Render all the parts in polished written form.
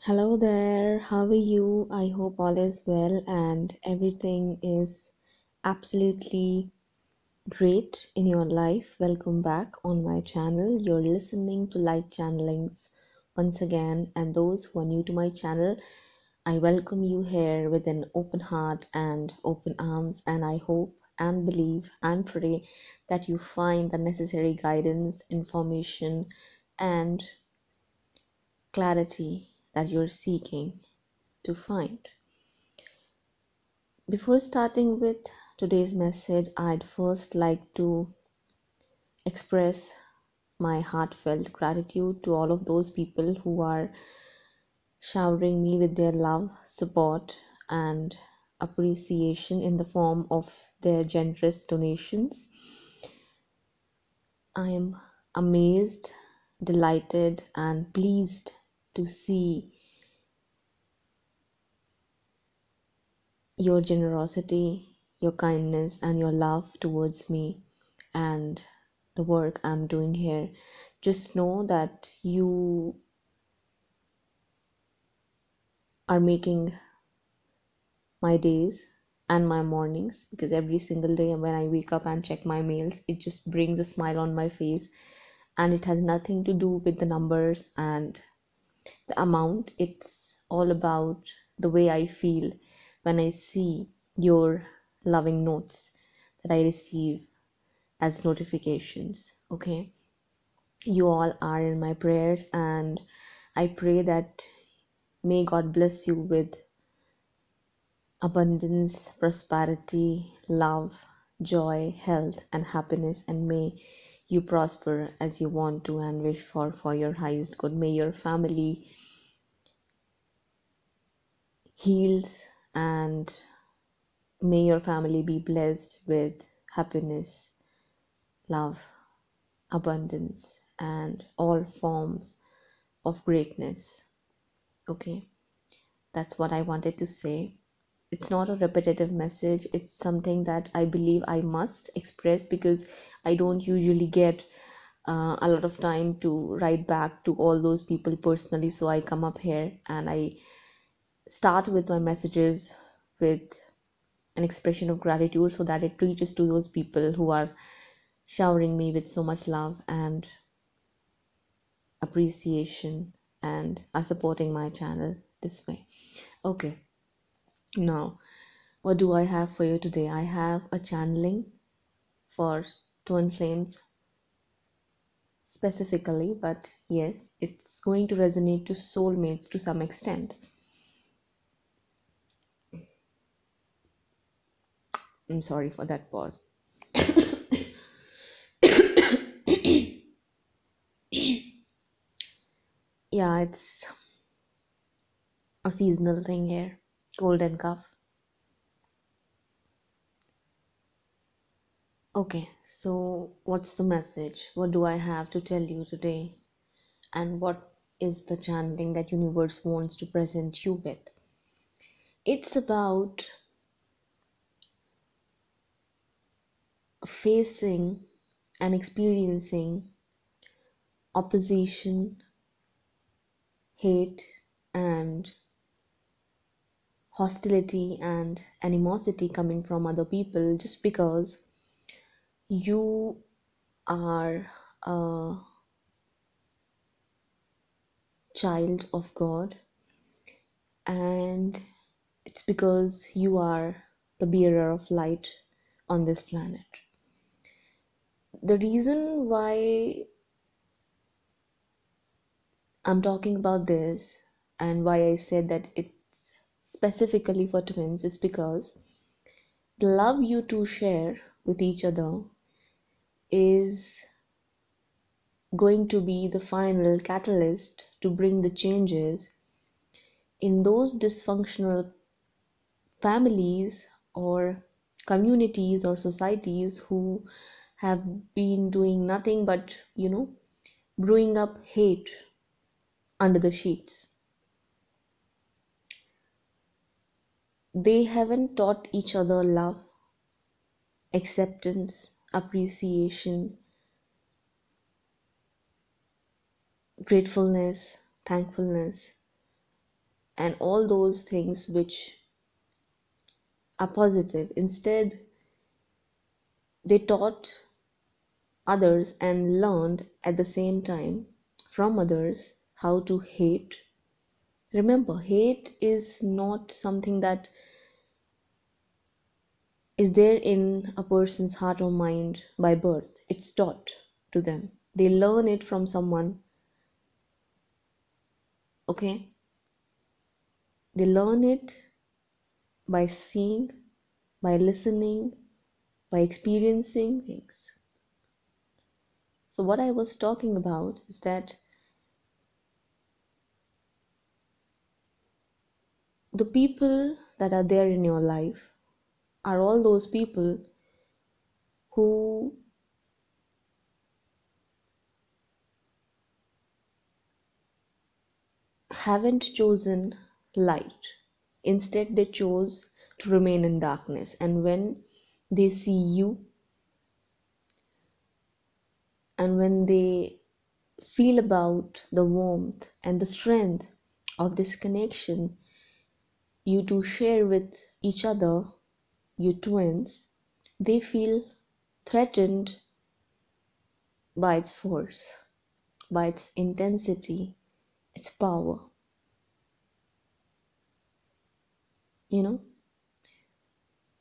Hello there, how are you? I hope all is well and everything is absolutely great in your life. Welcome back on my channel. You're listening to Light Channelings once again, and those who are new to my channel, I welcome you here with an open heart and open arms, and I hope and believe and pray that you find the necessary guidance, information, and clarity that you're seeking to find. Before starting with today's message, I'd first like to express my heartfelt gratitude to all of those people who are showering me with their love, support, and appreciation in the form of their generous donations. I am amazed, delighted, and pleased to see your generosity, your kindness, and your love towards me and the work I'm doing here. Just know that you are making my days and my mornings, because every single day when I wake up and check my mails, it just brings a smile on my face, and it has nothing to do with the numbers and the amount. It's all about the way I feel when I see your loving notes that I receive as notifications. Okay, you all are in my prayers, and I pray that may God bless you with abundance, prosperity, love, joy, health, and happiness, and may you prosper as you want to and wish for your highest good. May your family heals, and may your family be blessed with happiness, love, abundance, and all forms of greatness. Okay, that's what I wanted to say. It's not a repetitive message, it's something that I believe I must express, because I don't usually get a lot of time to write back to all those people personally. So I come up here and I start with my messages with an expression of gratitude, so that it reaches to those people who are showering me with so much love and appreciation and are supporting my channel this way. Okay, now what do I have for you today? I have a channeling for twin flames specifically, but yes, it's going to resonate to soulmates to some extent. I'm sorry for that pause. Yeah, it's a seasonal thing here. Cold and cough. Okay, so what's the message? What do I have to tell you today? And what is the channeling that universe wants to present you with? It's about facing and experiencing opposition, hate, and hostility and animosity coming from other people, just because you are a child of God, and it's because you are the bearer of light on this planet. The reason why I'm talking about this and why I said that it's specifically for twins is because the love you two share with each other is going to be the final catalyst to bring the changes in those dysfunctional families or communities or societies who have been doing nothing but, brewing up hate under the sheets. They haven't taught each other love, acceptance, appreciation, gratefulness, thankfulness, and all those things which are positive. Instead, they taught others and learned at the same time from others how to hate. Remember, hate is not something that is there in a person's heart or mind by birth. It's taught to them. They learn it from someone, okay? They learn it by seeing, by listening, by experiencing things. So, what I was talking about is that the people that are there in your life are all those people who haven't chosen light. Instead, they chose to remain in darkness. And when they see you and when they feel about the warmth and the strength of this connection you two share with each other, you twins, they feel threatened by its force, by its intensity, its power. You know,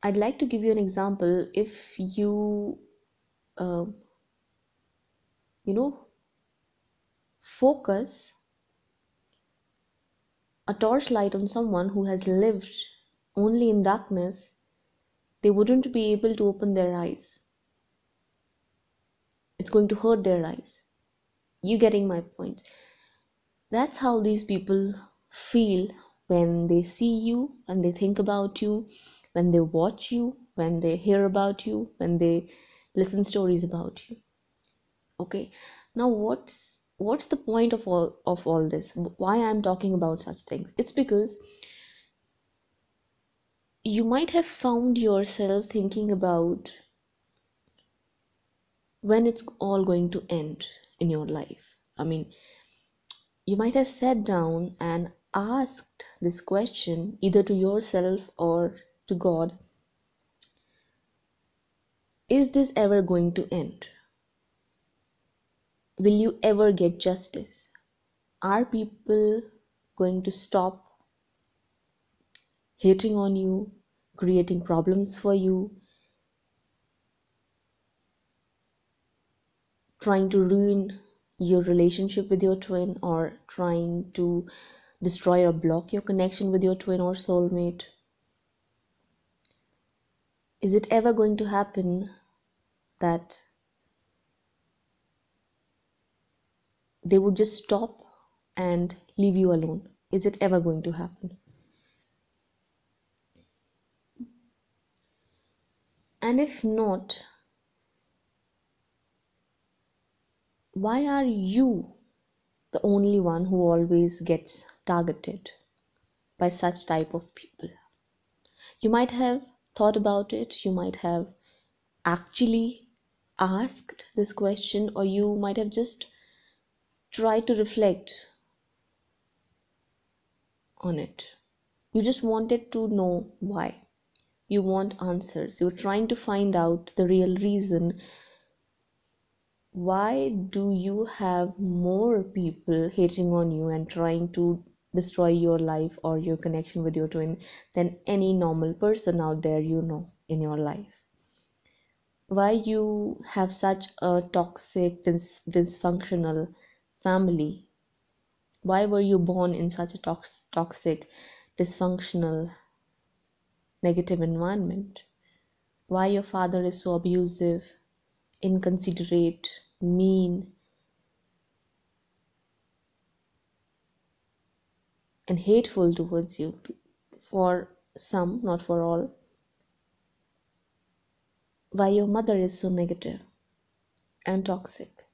I'd like to give you an example. If you, uh, you know, focus a torchlight on someone who has lived only in darkness, they wouldn't be able to open their eyes. It's going to hurt their eyes. You getting my point? That's how these people feel when they see you, when they think about you, when they watch you, when they hear about you, when they listen stories about you. Okay, now what's the point of all this? Why I'm talking about such things? It's because you might have found yourself thinking about when it's all going to end in your life. I mean, you might have sat down and asked this question either to yourself or to God. Is this ever going to end? Will you ever get justice? Are people going to stop hating on you, creating problems for you, trying to ruin your relationship with your twin, or trying to destroy or block your connection with your twin or soulmate? Is it ever going to happen that they would just stop and leave you alone? Is it ever going to happen? And if not, why are you the only one who always gets targeted by such type of people? You might have thought about it, you might have actually asked this question, or you might have just tried to reflect on it. You just wanted to know why. You want answers. You're trying to find out the real reason. Why do you have more people hating on you and trying to destroy your life or your connection with your twin than any normal person out there in your life? Why you have such a toxic, dysfunctional family? Why were you born in such a toxic, dysfunctional, negative environment? Why your father is so abusive, inconsiderate, mean, and hateful towards you? For some, not for all. Why your mother is so negative and toxic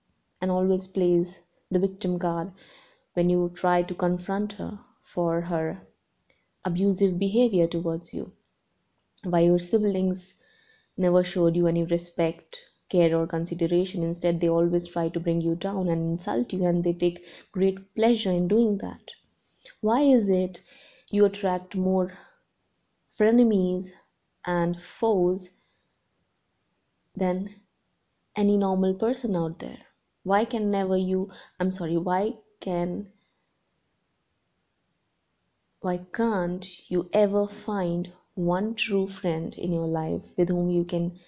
and always plays the victim card when you try to confront her for her abusive behavior towards you? Why your siblings never showed you any respect, care, or consideration? Instead, they always try to bring you down and insult you, and they take great pleasure in doing that. Why is it you attract more frenemies and foes than any normal person out there. Why can never you, I'm sorry, why can't you ever find one true friend in your life with whom you can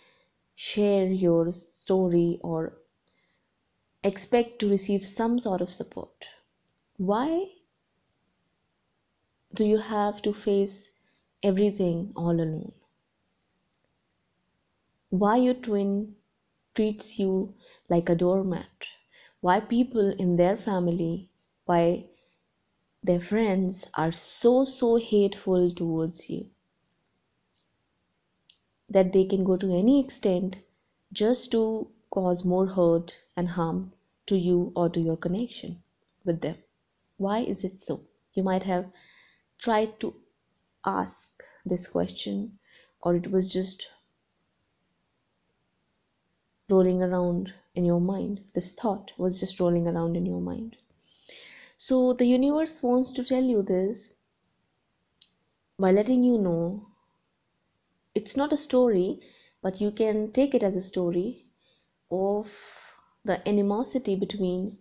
share your story or expect to receive some sort of support? Why do you have to face everything all alone? Why your twin treats you like a doormat? Why people in their family, why their friends are so hateful towards you that they can go to any extent just to cause more hurt and harm to you or to your connection with them? Why is it so? You might have tried to ask this question, or it was just rolling around in your mind. This thought was just rolling around in your mind. So the universe wants to tell you this by letting you know it's not a story, but you can take it as a story of the animosity between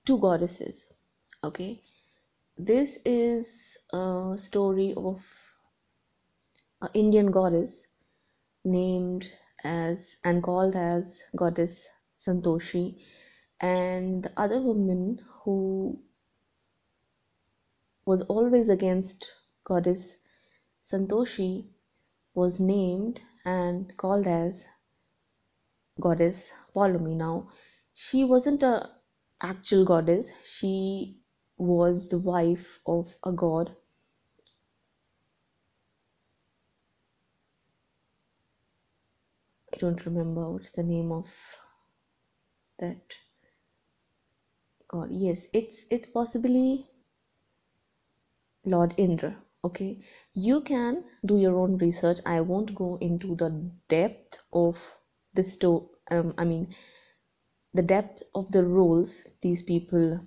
two goddesses. Okay, this is a story of an Indian goddess named as and called as goddess Santoshi, and the other woman who was always against goddess Santoshi was named and called as goddess Ptolemy. Now, she wasn't a actual goddess. She was the wife of a god. I don't remember what's the name of that god. Yes, it's possibly Lord Indra. Okay, you can do your own research. I won't go into the depth of the the depth of the roles these people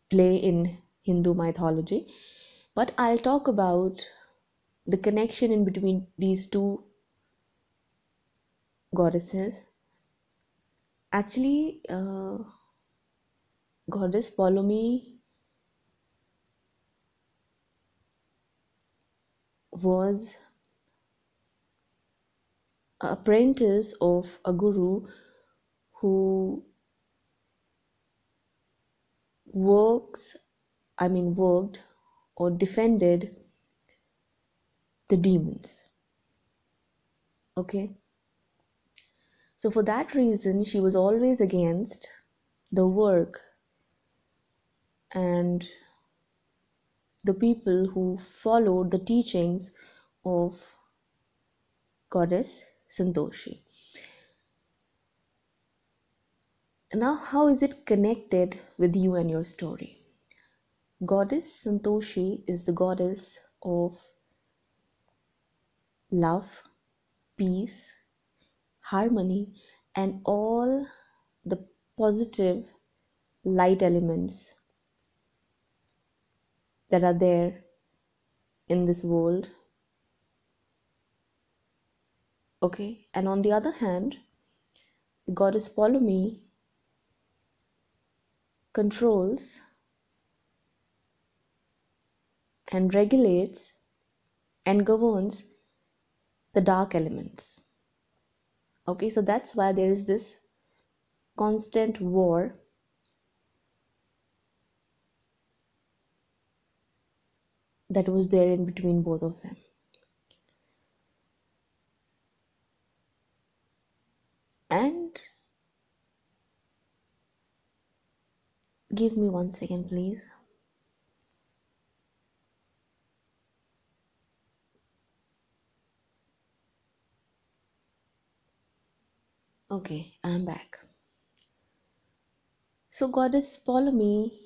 play in Hindu mythology, but I'll talk about the connection in between these two goddesses. Actually, goddess Ptolemy was an apprentice of a guru who works, worked or defended the demons. Okay, so for that reason, she was always against the work and the people who followed the teachings of goddess Santoshi. Now, how is it connected with you and your story? Goddess Santoshi is the goddess of love, peace, harmony, and all the positive light elements that are there in this world. Okay, and on the other hand, the goddess Ptolemy controls and regulates and governs the dark elements. Okay, so that's why there is this constant war that was there in between both of them. And give me 1 second, please. Okay, I'm back. So goddess Ptolemy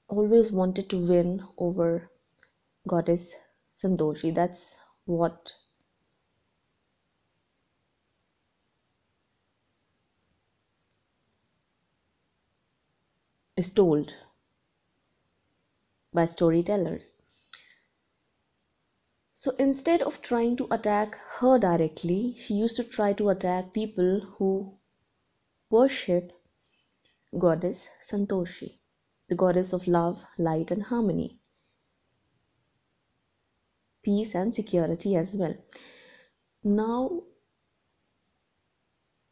always wanted to win over goddess Santoshi. That's what is told by storytellers. So instead of trying to attack her directly, she used to try to attack people who worship goddess Santoshi, the goddess of love, light, and harmony, peace, and security as well. Now,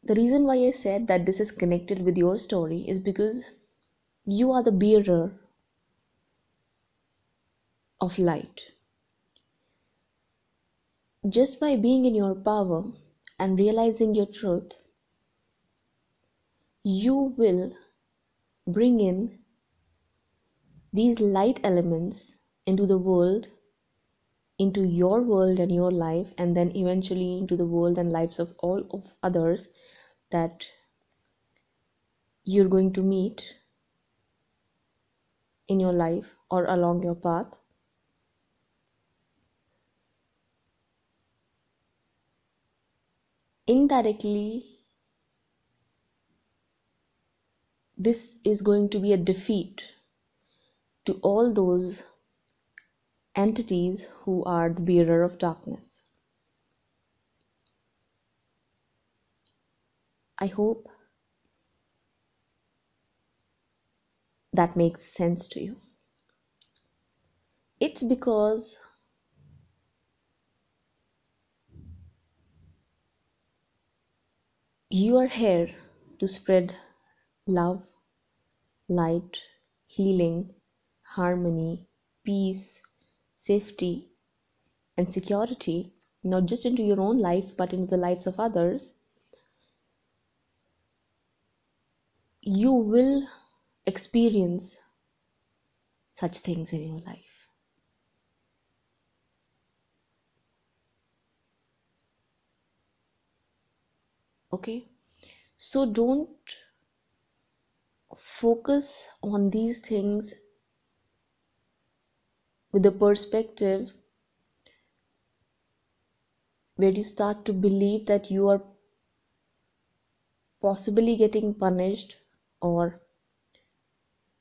the reason why I said that this is connected with your story is because you are the bearer of light. Just by being in your power and realizing your truth, you will bring in these light elements into the world, into your world and your life, and then eventually into the world and lives of all of others that you're going to meet in your life or along your path. Indirectly, this is going to be a defeat to all those entities who are the bearer of darkness. I hope that makes sense to you. It's because you are here to spread love, light, healing, harmony, peace, safety, and security, not just into your own life but into the lives of others. You will experience such things in your life. Okay? So don't focus on these things with the perspective where you start to believe that you are possibly getting punished or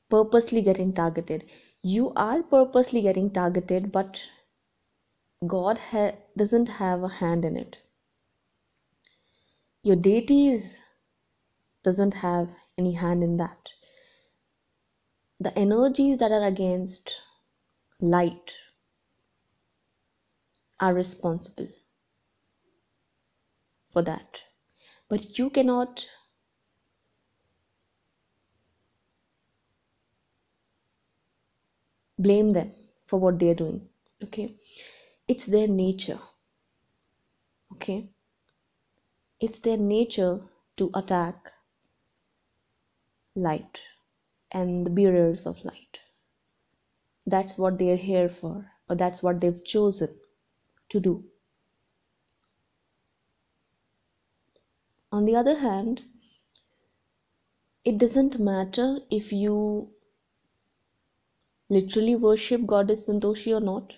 purposely getting targeted. You are purposely getting targeted, but God doesn't have a hand in it. Your deities doesn't have any hand in that. The energies that are against light are responsible for that. But you cannot blame them for what they are doing. Okay? It's their nature. Okay? It's their nature to attack light and the bearers of light. That's what they're here for, or that's what they've chosen to do. On the other hand, it doesn't matter if you literally worship goddess Santoshi or not.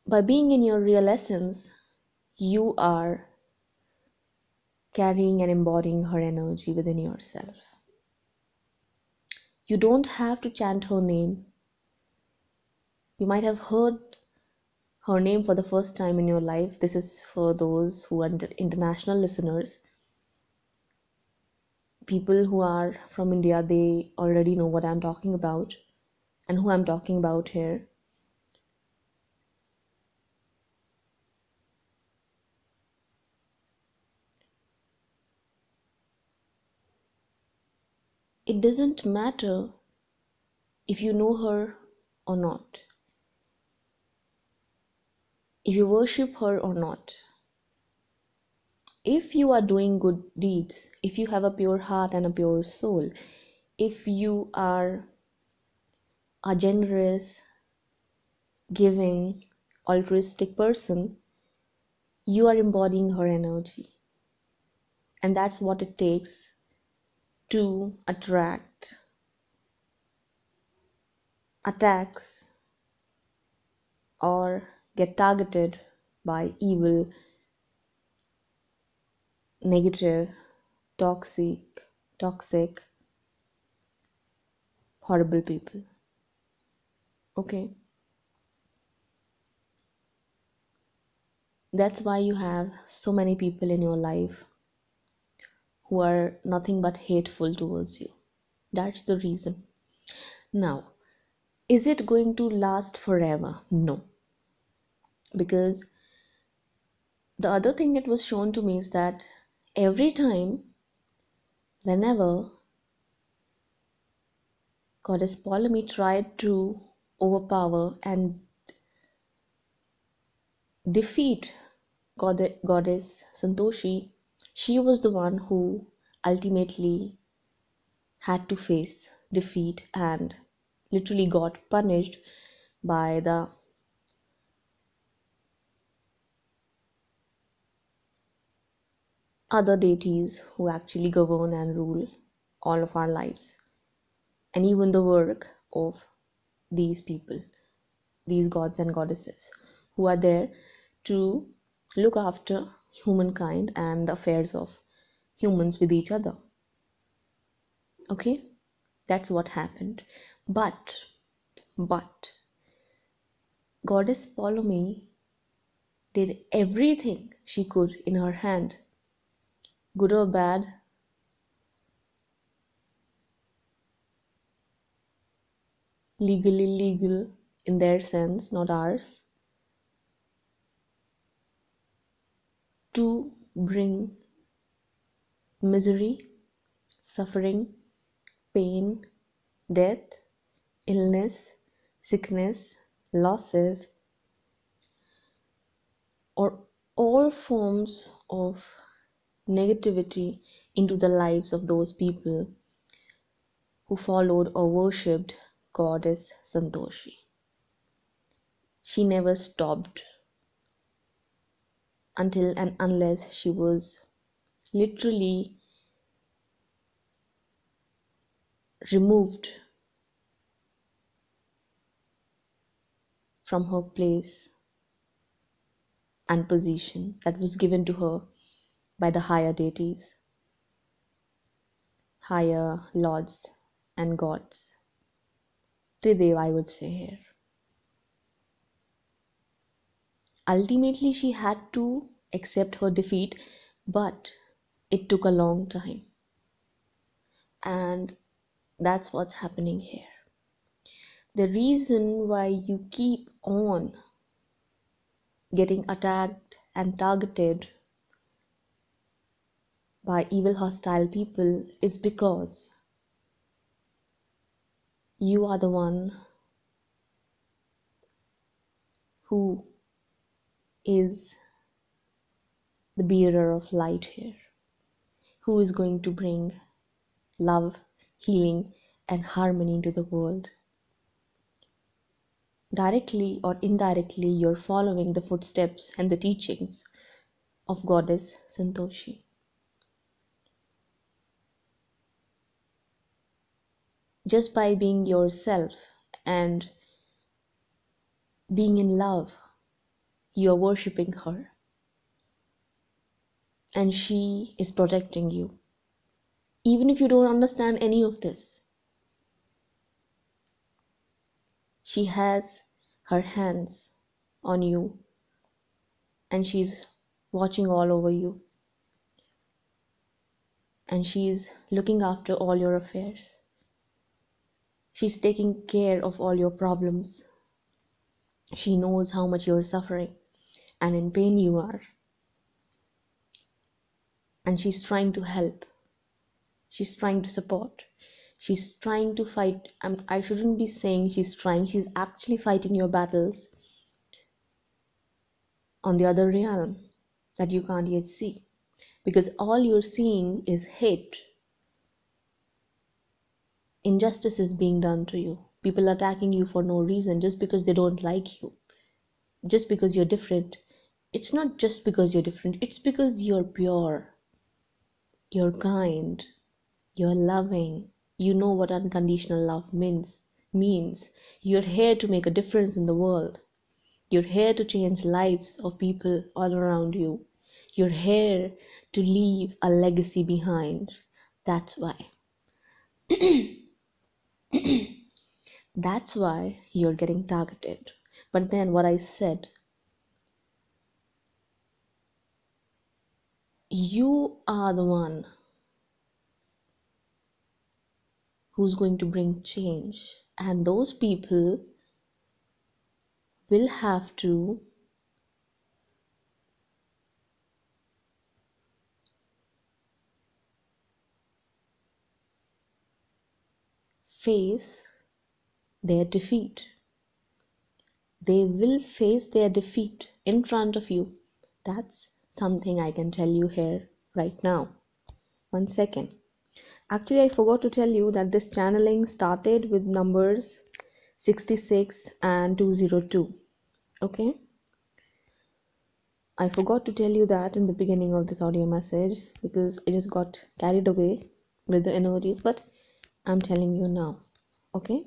By being in your real essence, you are carrying and embodying her energy within yourself. You don't have to chant her name. You might have heard her name for the first time in your life. This is for those who are international listeners. People who are from India, they already know what I'm talking about and who I'm talking about here. It doesn't matter if you know her or not, if you worship her or not. If you are doing good deeds, if you have a pure heart and a pure soul, if you are a generous, giving, altruistic person, you are embodying her energy. And that's what it takes to attract attacks or get targeted by evil, negative, toxic, horrible people. Okay? That's why you have so many people in your life who are nothing but hateful towards you. That's the reason. Now, is it going to last forever? No. Because the other thing that was shown to me is that every time, whenever Goddess Polemy tried to overpower and defeat Goddess Santoshi, she was the one who ultimately had to face defeat and literally got punished by the other deities who actually govern and rule all of our lives, and even the work of these people, these gods and goddesses who are there to look after humankind and the affairs of humans with each other. Okay, that's what happened. But Goddess Polemy did everything she could in her hand, good or bad, legally legal in their sense, not ours, to bring misery, suffering, pain, death, illness, sickness, losses, or all forms of negativity into the lives of those people who followed or worshipped Goddess Santoshi. She never stopped until and unless she was literally removed from her place and position that was given to her by the higher deities, higher lords and gods. Tridev, I would say here. Ultimately, she had to accept her defeat, but it took a long time. And that's what's happening here. The reason why you keep on getting attacked and targeted by evil, hostile people is because you are the one who is the bearer of light here, who is going to bring love, healing, and harmony into the world. Directly or indirectly, you're following the footsteps and the teachings of Goddess Santoshi. Just by being yourself and being in love, you are worshipping her. And she is protecting you. Even if you don't understand any of this, she has her hands on you and she's watching all over you. And she's looking after all your affairs. She's taking care of all your problems. She knows how much you're suffering and in pain you are. And she's trying to help. She's trying to support. She's trying to fight. I shouldn't be saying she's trying. She's actually fighting your battles on the other realm that you can't yet see. Because all you're seeing is hate. Injustice is being done to you. People attacking you for no reason, just because they don't like you. Just because you're different. It's not just because you're different. It's because you're pure. You're kind. You're loving. You know what unconditional love means. You're here to make a difference in the world. You're here to change lives of people all around you. You're here to leave a legacy behind. That's why. That's why you're getting targeted. But then what I said, you are the one who's going to bring change. And those people will have to face their defeat. They will face their defeat in front of you. That's something I can tell you here right now. 1 second. Actually, I forgot to tell you that this channeling started with numbers 66 and 202. Okay? I forgot to tell you that in the beginning of this audio message because I just got carried away with the energies, but I'm telling you now. Okay?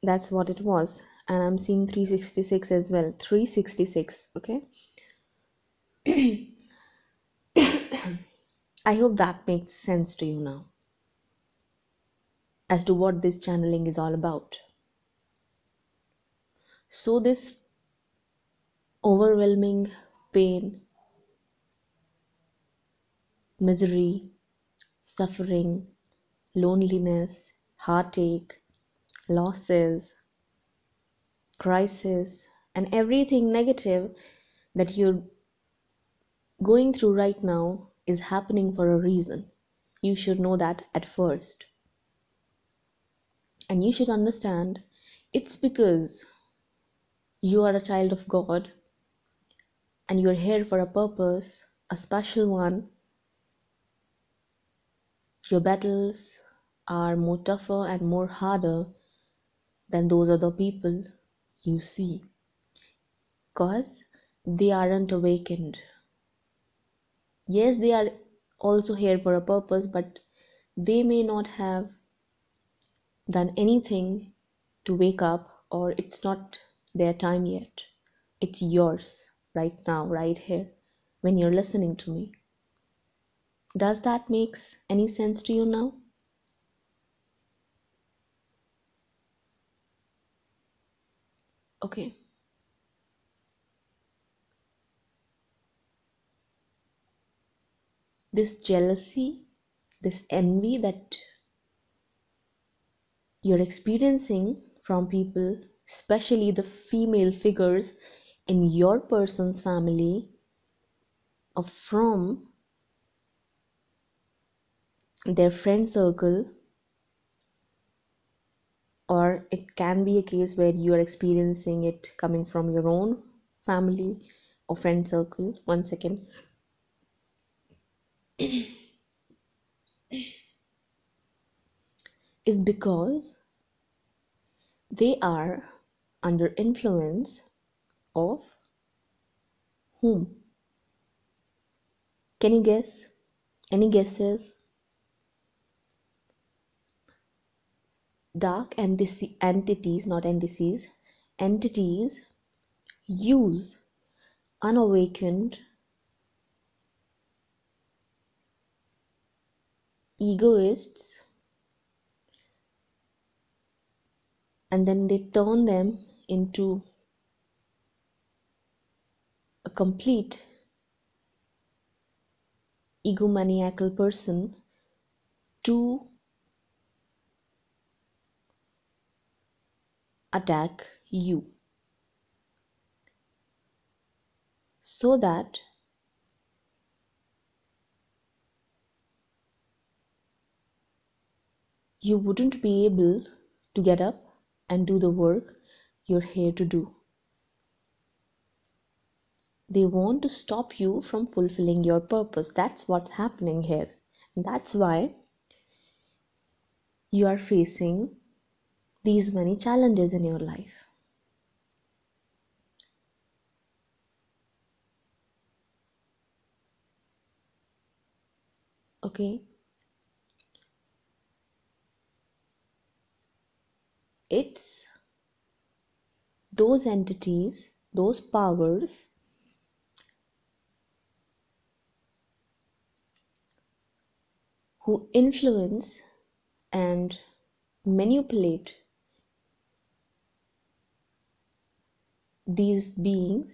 That's what it was. And I'm seeing 366 as well. 366. Okay? I hope that makes sense to you now as to what this channeling is all about. So, this overwhelming pain, misery, suffering, loneliness, heartache, losses, crisis, and everything negative that you're going through right now is happening for a reason. You should know that at first. And you should understand it's because you are a child of God and you're here for a purpose, a special one. Your battles are more tougher and more harder than those other people you see because they aren't awakened. Yes, they are also here for a purpose, but they may not have done anything to wake up, or it's not their time yet. It's yours right now, right here, when you're listening to me. Does that make any sense to you now? Okay. This jealousy, this envy that you're experiencing from people, especially the female figures in your person's family, or from their friend circle, or it can be a case where you are experiencing it coming from your own family or friend circle. 1 second. Is because they are under influence of whom? Can you guess? Any guesses? Dark entities, not entities, entities use unawakened egoists and then they turn them into a complete egomaniacal person to attack you so that you wouldn't be able to get up and do the work you're here to do. They want to stop you from fulfilling your purpose. That's what's happening here. And that's why you are facing these many challenges in your life. Okay? It's those entities, those powers who influence and manipulate these beings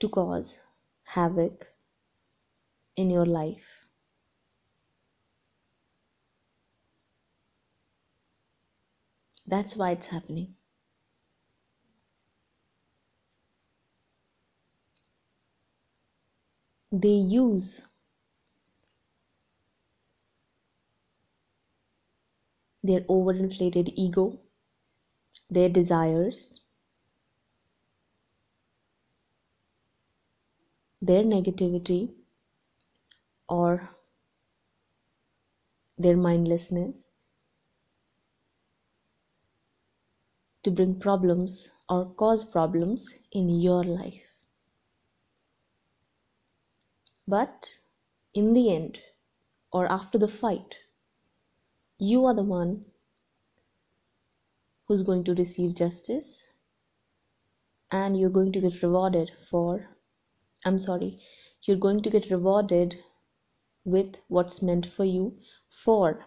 to cause havoc in your life. That's why it's happening. They use their overinflated ego, their desires, their negativity, or their mindlessness to bring problems or cause problems in your life. But in the end, or after the fight, you are the one who's going to receive justice, and you're going to get rewarded you're going to get rewarded with what's meant for you for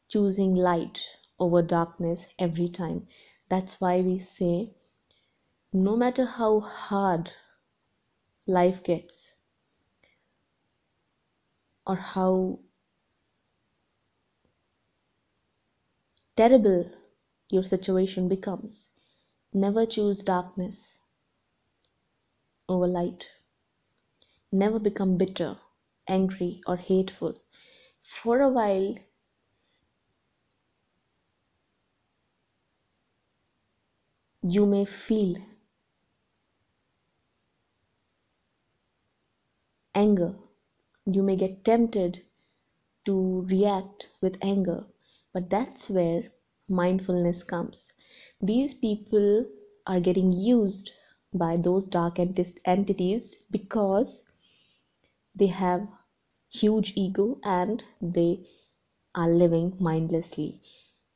choosing light over darkness every time. That's why we say, no matter how hard life gets or how terrible your situation becomes, never choose darkness over light. Never become bitter, angry, or hateful. For a while, you may feel anger. You may get tempted to react with anger, but that's where mindfulness comes. These people are getting used by those dark entities because they have huge ego and they are living mindlessly.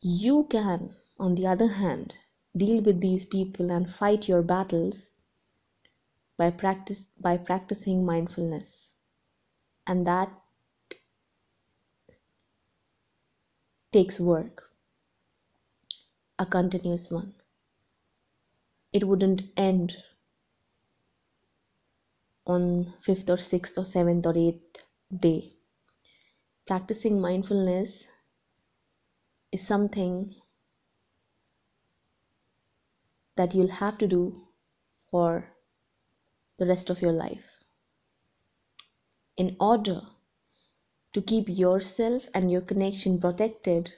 You can, on the other hand, deal with these people and fight your battles by practicing mindfulness, and that takes work, a continuous one. It wouldn't end on 5th or 6th or 7th or 8th day. Practicing mindfulness is something that you'll have to do for the rest of your life in order to keep yourself and your connection protected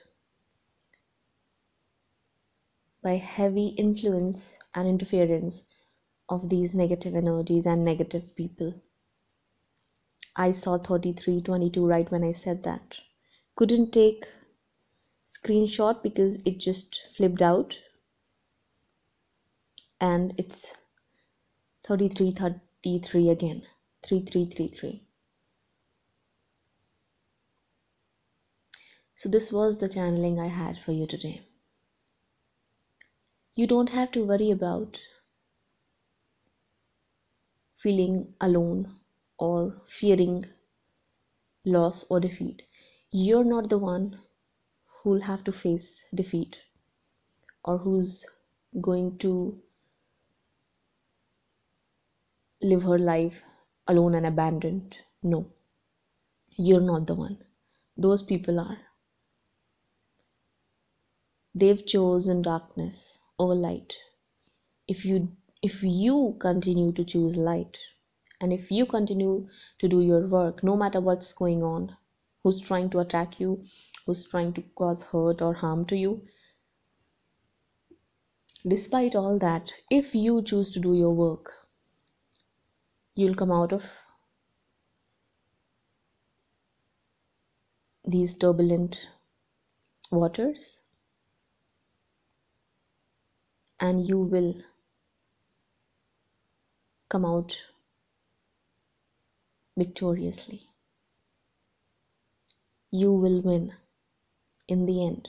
by heavy influence and interference of these negative energies and negative people. I saw 3322 right when I said that. Couldn't take screenshot because it just flipped out, and it's 3333 again. 3333. So this was the channeling I had for you today. You don't have to worry about feeling alone or fearing loss or defeat. You're not the one who'll have to face defeat or who's going to live her life alone and abandoned. No, you're not the one. Those people are. They've chosen darkness over light. If you continue to choose light, and if you continue to do your work, no matter what's going on, who's trying to attack you, who's trying to cause hurt or harm to you, despite all that, if you choose to do your work, you'll come out of these turbulent waters and you will come out victoriously. You will win in the end.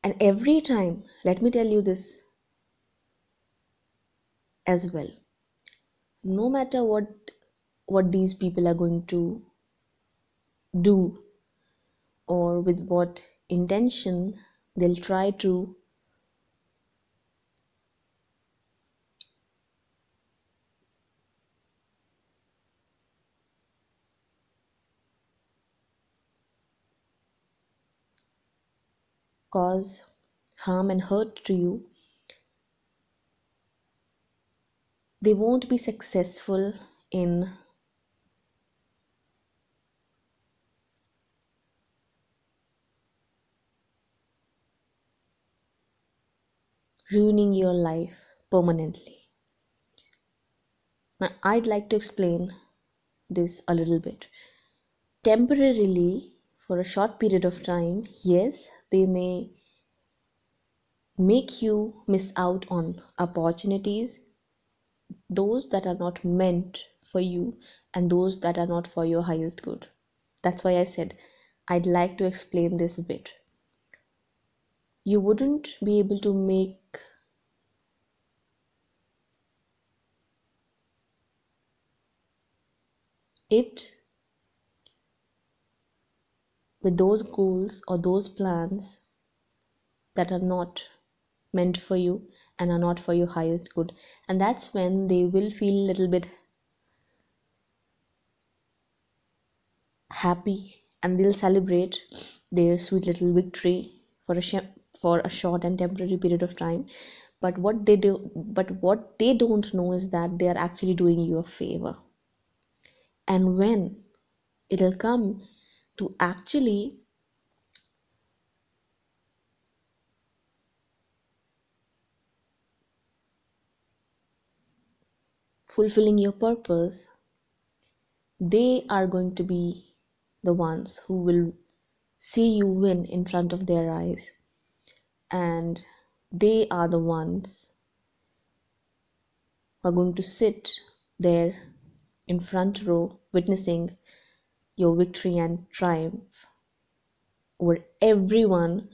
And every time, let me tell you this as well, no matter what these people are going to do or with what intention they'll try to cause harm and hurt to you, they won't be successful in ruining your life permanently. Now, I'd like to explain this a little bit. Temporarily, for a short period of time, yes, they may make you miss out on opportunities, those that are not meant for you and those that are not for your highest good. That's why I said I'd like to explain this a bit. You wouldn't be able to make it with those goals or those plans that are not meant for you and are not for your highest good. And that's when they will feel a little bit happy and they'll celebrate their sweet little victory for a short and temporary period of time. But what they don't know is that they are actually doing you a favor. And when it'll come to actually fulfilling your purpose, they are going to be the ones who will see you win in front of their eyes, and they are the ones who are going to sit there in front row witnessing your victory and triumph over everyone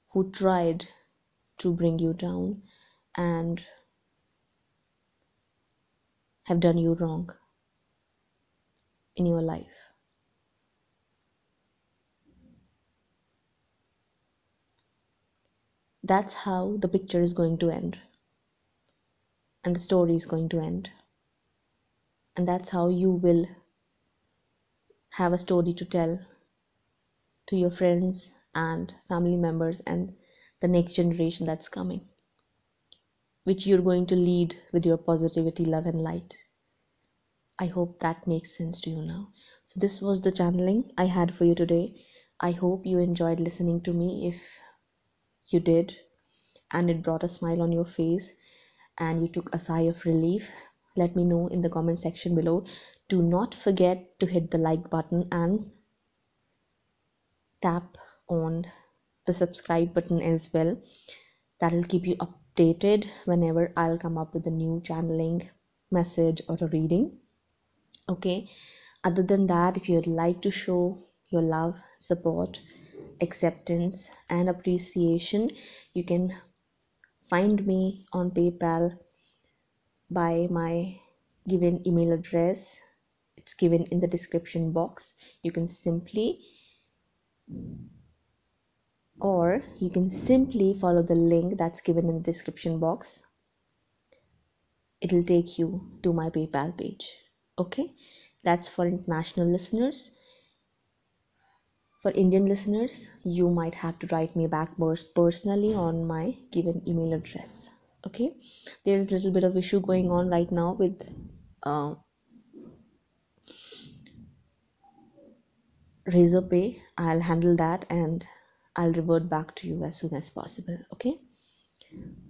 who tried to bring you down and have done you wrong in your life. That's how the picture is going to end, and the story is going to end, and that's how you will have a story to tell to your friends and family members and the next generation that's coming, which you're going to lead with your positivity, love, and light. I hope that makes sense to you now. So, this was the channeling I had for you today. I hope you enjoyed listening to me. If you did, and it brought a smile on your face, and you took a sigh of relief, let me know in the comment section below. Do not forget to hit the like button and tap on the subscribe button as well. That'll keep you updated whenever I'll come up with a new channeling message or a reading. Okay, other than that, if you'd like to show your love, support, acceptance, and appreciation, you can find me on PayPal by my given email address. It's given in the description box. You can simply follow the link that's given in the description box. It'll take you to my PayPal page. Okay, that's for international listeners. For Indian listeners, you might have to write me back personally on my given email address. Okay, there's a little bit of issue going on right now with Razorpay. I'll handle that and I'll revert back to you as soon as possible. Okay,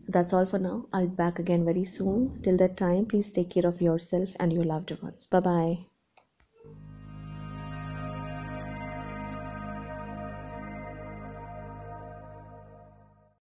that's all for now. I'll be back again very soon. Till that time, please take care of yourself and your loved ones. Bye bye.